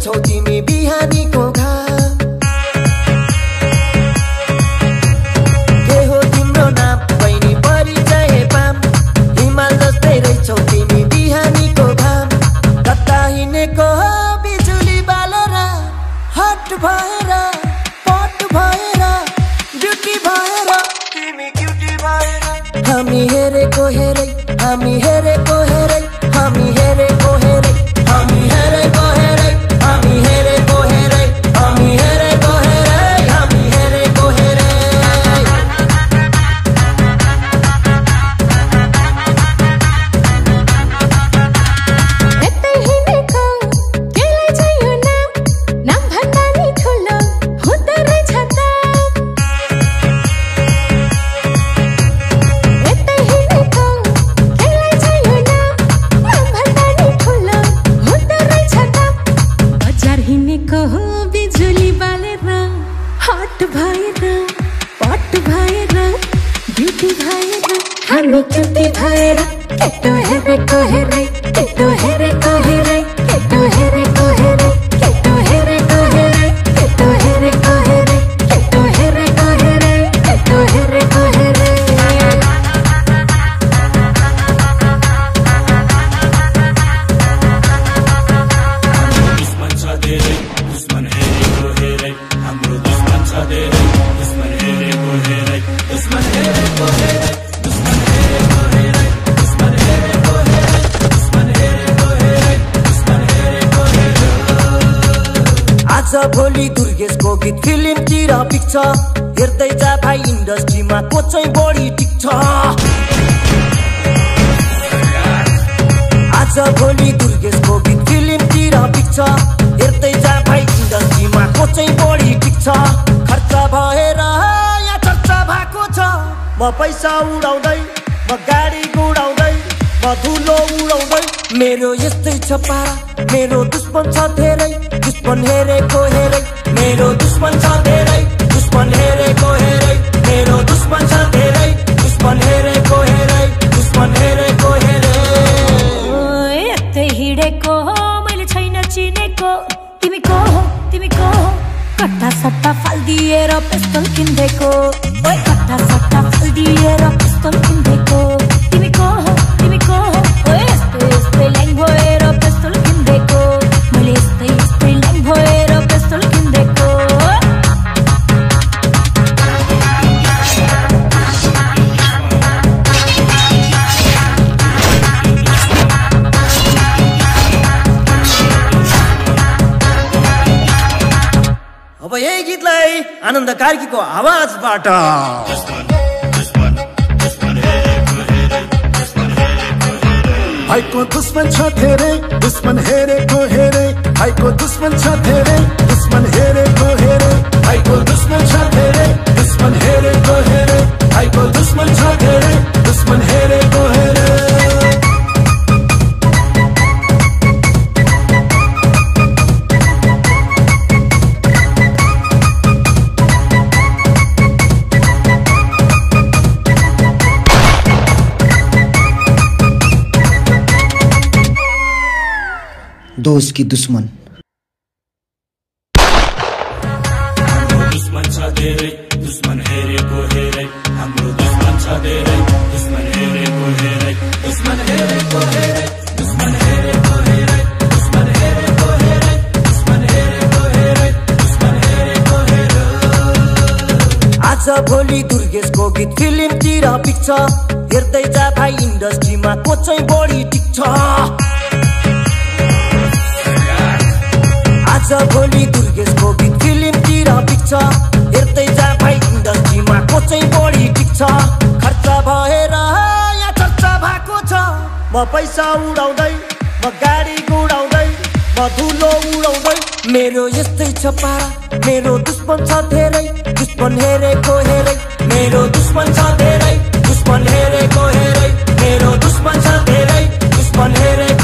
रहेछौ तिमी बिहानीको घाम। के हो तिम्रो नाम बहिनी परिचय पाम। हिमाल जस्तै रहेछौ तिमी बिहानीको घाम। कता हिँडेको हो बिजुली बालेर हट भएर पट भएर ब्युटी भएर तिमी क्युटी भएर। हामी हेरेको हेरै हामी हेरेको हेरै हामी हेरेको हेरै हामी हेरेको हेरै हामी हेरेको हेरै हामी हेरेको हेरै हामी हेरेको हेरै। यतै हिँडेको केलाई चाहियो नाम। नाम भन्दा नि ठुलो हुँदो रहेछ दाम। यतै हिँडेको केलाई चाहियो नाम। नाम भन्दा नि ठुलो हुँदो रहेछ दाम। बजार हिँडेको हो बिजुली बालेर हट भएर पट भएर ब्युटी भएर हामी क्युटी भएर। केटो हेरेको हेरै केटो हेरेको हेरै केटो हेरेको हेरै केटो हेरेको हेरै केटो हेरेको हेरै केटो हेरेको हेरै केटो हेरेको हेरै। दुश्मन छ धेरै दुश्मन हेरेको हेरै हाम्रो दुश्मन छ धेरै दुश्मन हेरेको हेरै दुश्मन हेरेको हेरै दुश्मन हेरेको हेरै दुश्मन हेरेको हेरै दुश्मन हेरेको हेरै दुश्मन हेरेको हेरै। आज भोलि दुर्गेशको गीत फिल्मतिर पिक्छ। हेर्दै जा भाइ इन्डस्ट्रीमा को चाहिँ बढी टिक्छ। आज भोलि दुर्गेशको गीत फिल्मतिर पिक्छ। हेर्दै जा भाइ इन्डस्ट्रीमा को चाहिँ बढी टिक्छ। खर्च भएर यहाँ चर्चा भएको छ। म पैसा उडाउँदै म गाडी गुडाउँदै म धुलो उडाउँदै। मेरो यस्तै छ पारा मेरो दुश्मन छ धेरै दुश्मन हेरेको हेरै मेरो दुश्मन छ धेरै दुश्मन हेरेको हेरै मेरो दुश्मन छ धेरै दुश्मन हेरेको हेरै दुश्मन हेरेको हेरै। यतै हिँडेको हो मैले छैन चिनेको। तिमी को हो तिमी को हो कट्टा सट्टा फालिदिएर पिस्तोल किन्देको। ओए कट्टा सट्टा फालिदिएर पिस्तोल किन्देको। तिमी को हो तिमी को हो ओए यस्तै यस्तै ल्याङ भएर पिस्तोल किन्देको। मैले यस्तै यस्तै ल्याङ भएर पिस्तोल किन्देको। अब यही गीतलाई आनन्द कार्कीको आवाजबाट भाइको दुश्मन छ धेरै दुश्मन हेरेको हेरै भाइको दुश्मन छ धेरै दुश्मन हेरेको हेरै भाइको दुश्मन छ धेरै दुश्मन हेरेको हेरै भाइको दुश्मन छ धेरै दुश्मन हेरेको हेरै। दोस्त की दुश्मन दुश्मन छ धेरै दुश्मन हेरेको हेरै हाम्रो दुश्मन छ धेरै दुश्मन हेरेको हेरै दुश्मन हेरेको हेरै दुश्मन हेरेको हेरै दुश्मन हेरेको हेरै दुश्मन हेरेको हेरै दुश्मन हेरेको हेरै। आज भोलि दुर्गेशको गीत फिल्मतिर पिक्छ। हेर्दै जा भाइ इन्डस्ट्रीमा को चाहिँ बढी टिक्छ। आज भोलि दुर्गेशको गीत फिल्मतिर पिक्छ। हेर्दै जा भाइ इन्डस्ट्रीमा को चाहिँ बढी टिक्छ। खर्च भएर यहाँ चर्चा भएको छ। म पैसा उडाउँदै म गाडी गुडाउँदै म धुलो उडाउँदै। मेरो यस्तै छ पारा मेरो दुश्मन छ धेरै दुश्मन हेरेको हेरै मेरो दुश्मन छ धेरै दुश्मन हेरेको हेरै मेरो दुश्मन छ धेरै दुश्मन हेरेको